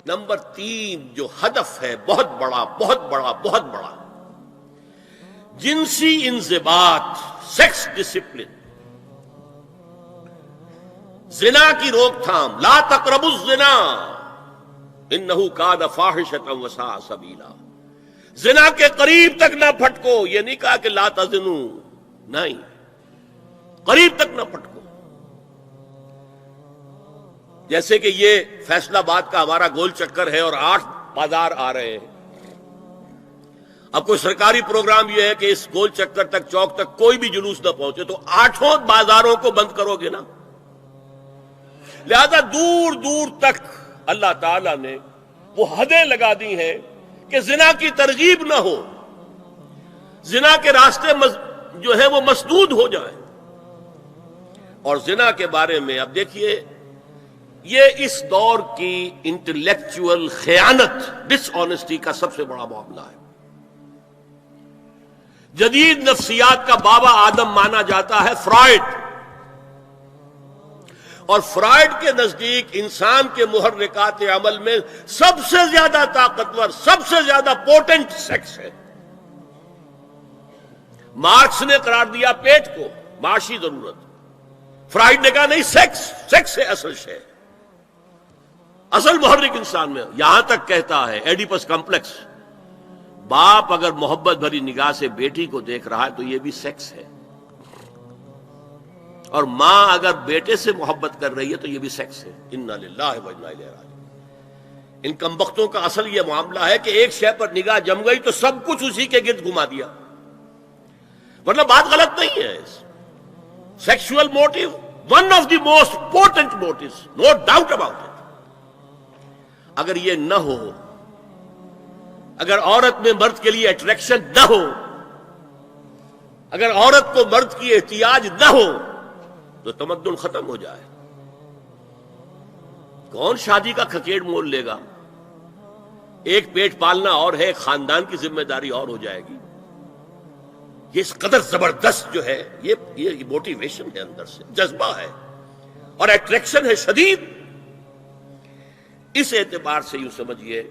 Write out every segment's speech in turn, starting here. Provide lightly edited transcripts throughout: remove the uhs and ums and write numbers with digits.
Number 3 جو ہدف ہے بہت بڑا بہت بڑا بہت بڑا، جنسی انضباط، سیکس ڈسپلن، زنا کی روک تھام، لا تقربوا الزنا انہ کان فاحشۃ وساء سبیلا۔ زنا کے قریب تک نہ پھٹکو، یہ نہیں کہا کہ لا تزنوا، نہیں، قریب تک نہ پھٹکو۔ جیسے کہ یہ فیصل آباد کا ہمارا گول چکر ہے اور 8 بازار آ رہے ہیں، اب کوئی سرکاری پروگرام یہ ہے کہ اس گول چکر تک، چوک تک کوئی بھی جلوس نہ پہنچے، تو 8 بازاروں کو بند کرو گے نا۔ لہذا دور دور تک اللہ تعالیٰ نے وہ حدیں لگا دی ہیں کہ زنا کی ترغیب نہ ہو، زنا کے راستے جو ہے وہ مسدود ہو جائیں۔ اور زنا کے بارے میں اب دیکھیے، یہ اس دور کی انٹلیکچول خیانت، ڈس آنیسٹی کا سب سے بڑا معاملہ ہے۔ جدید نفسیات کا بابا آدم مانا جاتا ہے فرائڈ، اور فرائڈ کے نزدیک انسان کے محرکات عمل میں سب سے زیادہ طاقتور، سب سے زیادہ پوٹنٹ سیکس ہے۔ مارکس نے قرار دیا پیٹ کو معاشی ضرورت، فرائڈ نے کہا نہیں، سیکس ہے اصل شے، اصل محرک انسان میں۔ یہاں تک کہتا ہے ایڈیپس کمپلیکس، باپ اگر محبت بھری نگاہ سے بیٹی کو دیکھ رہا ہے تو یہ بھی سیکس ہے، اور ماں اگر بیٹے سے محبت کر رہی ہے تو یہ بھی سیکس ہے۔ انا للہ و انا الیہ راجعون۔ ان کمبختوں کا اصل یہ معاملہ ہے کہ ایک شے پر نگاہ جم گئی تو سب کچھ اسی کے گرد گھما دیا، ورنہ بات غلط نہیں ہے۔ Sexual motive one of the most important motives, no doubt about it. اگر یہ نہ ہو، اگر عورت میں مرد کے لیے اٹریکشن نہ ہو، اگر عورت کو مرد کی احتیاج نہ ہو تو تمدن ختم ہو جائے۔ کون شادی کا کھکیڑ مول لے گا؟ ایک پیٹ پالنا اور ہے، خاندان کی ذمہ داری اور ہو جائے گی۔ یہ اس قدر زبردست جو ہے، یہ موٹیویشن ہے، اندر سے جذبہ ہے اور اٹریکشن ہے شدید۔ اس اعتبار سے یوں سمجھیے،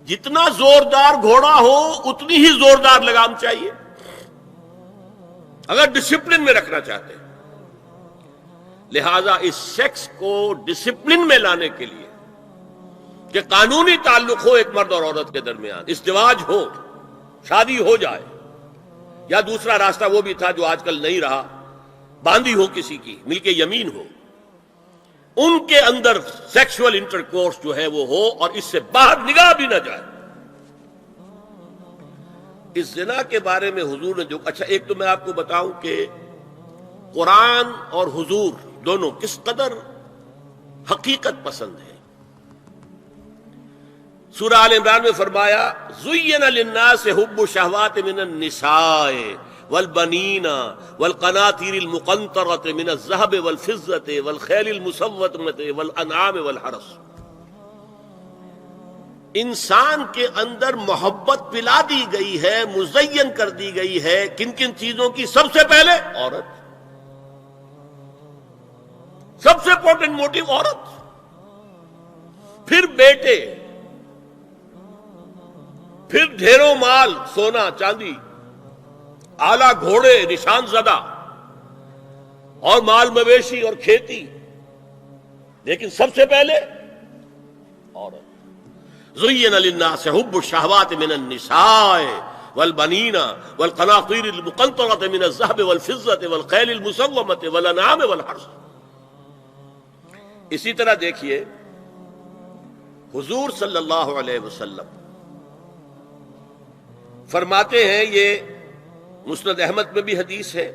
جتنا زوردار گھوڑا ہو اتنی ہی زوردار لگام چاہیے اگر ڈسپلن میں رکھنا چاہتے ہیں۔ لہذا اس سیکس کو ڈسپلن میں لانے کے لیے کہ قانونی تعلق ہو ایک مرد اور عورت کے درمیان، ازدواج ہو، شادی ہو جائے، یا دوسرا راستہ وہ بھی تھا جو آج کل نہیں رہا، باندھی ہو کسی کی، مل کے یمین ہو، ان کے اندر سیکشول انٹرکورس جو ہے وہ ہو اور اس سے باہر نگاہ بھی نہ جائے۔ اس زنا کے بارے میں حضور نے جو، اچھا ایک تو میں آپ کو بتاؤں کہ قرآن اور حضور دونوں کس قدر حقیقت پسند ہے۔ سورہ آل عمران میں فرمایا زُيِّنَ لِلنَّاسِ حُبُّ الشَّهَوَاتِ مِنَ النِّسَاءِ وَالْبَنِينَ وَالْقَنَاطِيرِ الْمُقَنطَرَةِ مِنَ الذَّهَبِ وَالْفِضَّةِ وَالْخَيْلِ الْمُسَوَّمَةِ وَالْأَنْعَامِ وَالْحَرْثِ۔ انسان کے اندر محبت پلا دی گئی ہے، مزین کر دی گئی ہے، کن کن چیزوں کی؟ سب سے پہلے عورت، سب سے امپورٹنٹ موٹیو عورت، پھر بیٹے، پھر ڈھیروں مال، سونا چاندی، اعلیٰ گھوڑے نشان زدہ، اور مال مویشی اور کھیتی، لیکن سب سے پہلے عورت۔ زُيِّنَ لِلنَّاسِ حُبُّ الشَّهَوَاتِ مِنَ النِّسَاءِ وَالْبَنِينَ وَالْقَنَاطِيرِ الْمُقَنطَرَةِ مِنَ الذَّهَبِ وَالْفِضَّةِ وَالْخَيْلِ الْمُسَوَّمَةِ وَالْأَنْعَامِ وَالْحَرْثِ۔ اسی طرح دیکھیے حضور صلی اللہ علیہ وسلم فرماتے ہیں، یہ مسند احمد میں بھی حدیث ہے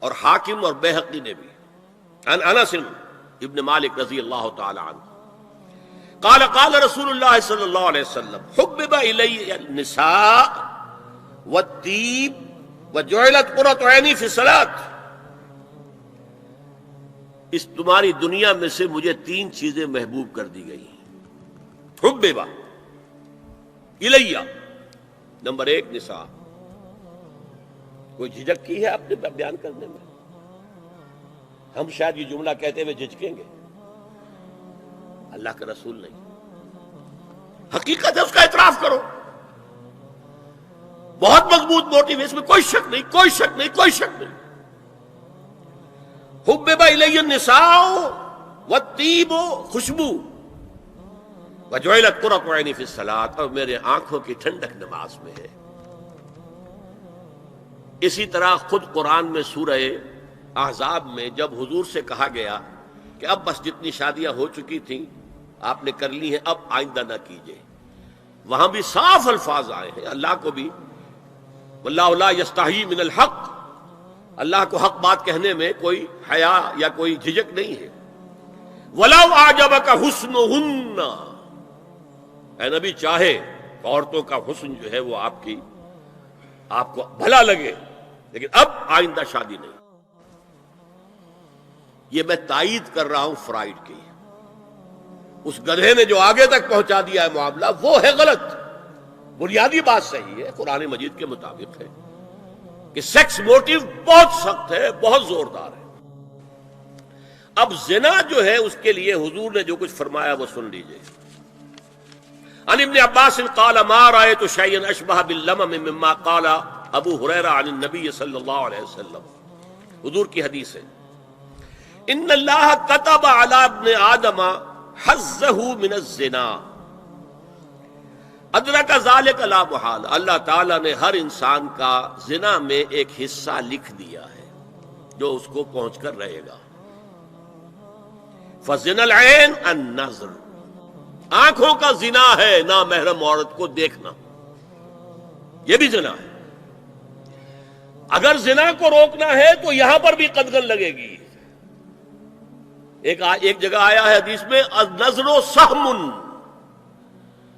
اور حاکم اور بیہقی نے بھی، عن انس ابن مالک رضی اللہ تعالی عنہ قال قال رسول اللہ صلی اللہ علیہ وسلم حبب الی النساء والطیب وجعلت قرۃ عینی فی الصلاۃ۔ اس تمہاری دنیا میں سے مجھے 3 چیزیں محبوب کر دی گئی ہیں۔ حبب الیہ، نمبر 1 نساء۔ کوئی جھجک کی ہے آپ نے بیان کرنے میں؟ ہم شاید یہ جملہ کہتے ہوئے جھجکیں گے، اللہ کا رسول نہیں. حقیقت ہے، اس کا اعتراف کرو. بہت مضبوط موٹیو ہے، اس میں کوئی شک نہیں، کوئی شک نہیں، کوئی شک نہیں. حبب الی النساء والطیب، خوشبو، وجعلت قرۃ عینی فی الصلاۃ، اور میرے آنکھوں کی ٹھنڈک نماز میں ہے. اسی طرح خود قرآن میں سورہ احزاب میں جب حضور سے کہا گیا کہ اب بس جتنی شادیاں ہو چکی تھیں آپ نے کر لی ہیں، اب آئندہ نہ کیجیے، وہاں بھی صاف الفاظ آئے ہیں. اللہ کو بھی واللہ لا یستحیی من الحق، اللہ کو حق بات کہنے میں کوئی حیا یا کوئی جھجک نہیں ہے. وَلَوْ أَعْجَبَكَ حُسْنُهُنَّ، اے نبی چاہے عورتوں کا حسن جو ہے وہ آپ کو بھلا لگے، لیکن اب آئندہ شادی نہیں. یہ میں تائید کر رہا ہوں فرائڈ کی. اس گدھے نے جو آگے تک پہنچا دیا ہے معاملہ وہ ہے غلط. بنیادی بات صحیح ہے، قرآن مجید کے مطابق ہے کہ سیکس موٹیو بہت سخت ہے، بہت زوردار ہے. اب زنا جو ہے اس کے لیے حضور نے جو کچھ فرمایا وہ سن لیجئے. عن ابن عباس قال ما رأيت شيئا اشبه باللمم مما قال ابو ہریرہ عن النبی صلی اللہ علیہ وسلم. حضور کی حدیث ہے، ان اللہ كتب على ابن آدم حظه من الزنا ادرک ذلك لا محال. اللہ تعالیٰ نے ہر انسان کا زنا میں ایک حصہ لکھ دیا ہے جو اس کو پہنچ کر رہے گا. فزنا العین النظر، آنکھوں کا زنا ہے نامحرم عورت کو دیکھنا، یہ بھی زنا ہے. اگر زنا کو روکنا ہے تو یہاں پر بھی قدغن لگے گی. ایک جگہ آیا ہے حدیث میں النظر سہم،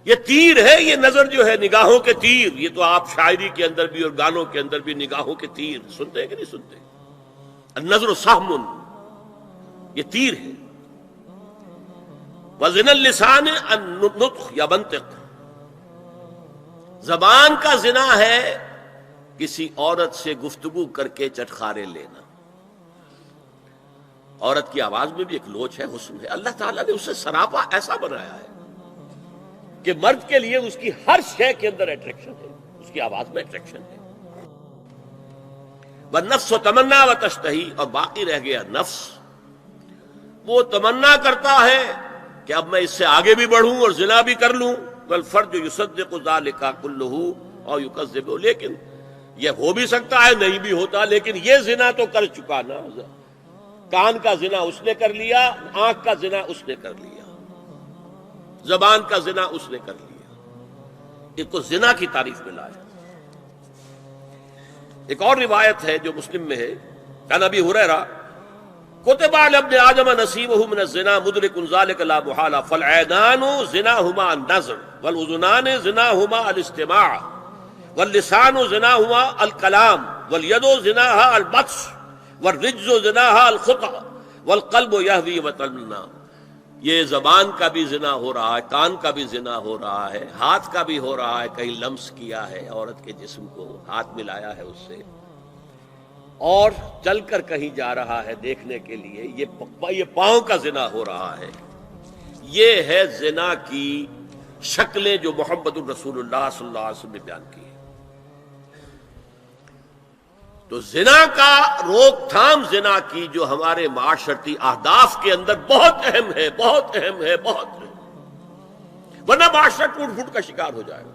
یہ تیر ہے. یہ نظر جو ہے نگاہوں کے تیر، یہ تو آپ شاعری کے اندر بھی اور گانوں کے اندر بھی نگاہوں کے تیر سنتے ہیں کہ نہیں سنتے؟ النظر سہم، یہ تیر ہے. وزن اللسان النطق یا منطق، زبان کا زنا ہے کسی عورت سے گفتگو کر کے چٹخارے لینا. عورت کی آواز میں بھی ایک لوچ ہے، حسن ہے. اللہ تعالیٰ نے اسے سراپا ایسا بنایا ہے کہ مرد کے لیے اس کی ہر شے کے اندر اٹریکشن ہے، اس کی آواز میں اٹریکشن ہے. والنفس تمنا وتشتہی، اور باقی رہ گیا نفس، وہ تمنا کرتا ہے کہ اب میں اس سے آگے بھی بڑھوں اور زنا بھی کر لوں. والفرج یصدق ذلک کلہ او یکذب، لیکن یہ ہو بھی سکتا ہے نہیں بھی ہوتا، لیکن یہ زنا تو کر چکا نا. کان کا زنا اس نے کر لیا، آنکھ کا زنا اس نے کر لیا، زبان کا زنا اس نے کر لیا. اس کو زنا کی تعریف میں لایا. ایک اور روایت ہے جو مسلم میں ہے، عن ابی ہریرہ کتب علی ابن آدم نصیبہ من الزنا مدرک ذلک لا محالہ فالعینان زناہما النظر والاذنان زناہما الاستماع واللسان زناہما الکلام والید زناہا البطش والرجز زناہا الخطأ والقلب یہوی وتمنا. یہ زبان کا بھی زنا ہو رہا ہے، کان کا بھی زنا ہو رہا ہے، ہاتھ کا بھی ہو رہا ہے، کہیں لمس کیا ہے عورت کے جسم کو، ہاتھ ملایا ہے اس سے، اور چل کر کہیں جا رہا ہے دیکھنے کے لیے، یہ پاؤں کا زنا ہو رہا ہے. یہ ہے زنا کی شکلیں جو محمد الرسول اللہ صلی اللہ علیہ وسلم نے بیان کی. تو زنا کا روک تھام، زنا کی جو ہمارے معاشرتی اہداف کے اندر بہت اہم ہے، بہت اہم ہے، بہت اہم، ورنہ معاشرہ ٹوٹ پھوٹ کا شکار ہو جائے گا.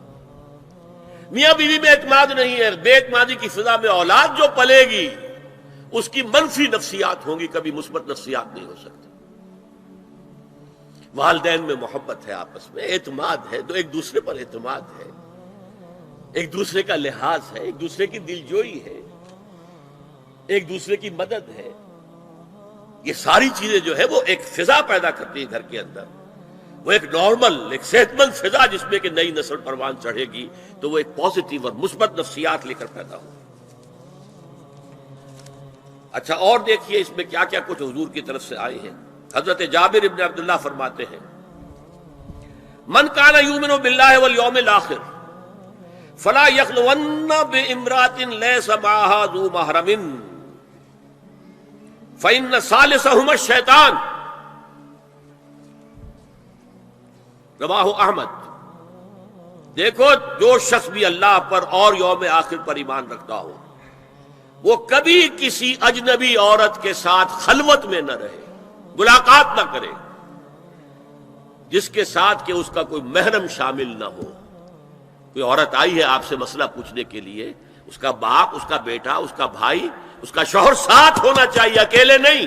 میاں بیوی میں اعتماد نہیں ہے، بے اعتمادی کی فضا میں اولاد جو پلے گی اس کی منفی نفسیات ہوں گی، کبھی مثبت نفسیات نہیں ہو سکتی. والدین میں محبت ہے، آپس میں اعتماد ہے، تو ایک دوسرے پر اعتماد ہے، ایک دوسرے کا لحاظ ہے، ایک دوسرے کی دلجوئی ہے، ایک دوسرے کی مدد ہے. یہ ساری چیزیں جو ہے وہ ایک فضا پیدا کرتی ہیں گھر کے اندر. وہ ایک نارمل، ایک صحت مند فضا جس میں کہ نئی نسل پروان چڑھے گی تو وہ ایک پازیٹیو اور مثبت نفسیات لے کر پیدا ہو. اچھا اور دیکھیے اس میں کیا کیا کچھ حضور کی طرف سے آئے ہیں. حضرت جابر ابن عبداللہ فرماتے ہیں من کان یؤمن باللہ والیوم الآخر فلا یخلون بامرأۃ لیس معها ذو محرم فإن ثالثہما الشیطان. رواہ احمد۔ دیکھو جو شخص بھی اللہ پر اور یوم آخر پر ایمان رکھتا ہو وہ کبھی کسی اجنبی عورت کے ساتھ خلوت میں نہ رہے، ملاقات نہ کرے جس کے ساتھ کہ اس کا کوئی محرم شامل نہ ہو۔ کوئی عورت آئی ہے آپ سے مسئلہ پوچھنے کے لیے، اس کا باپ، اس کا بیٹا، اس کا بھائی، اس کا شوہر ساتھ ہونا چاہیے، اکیلے نہیں۔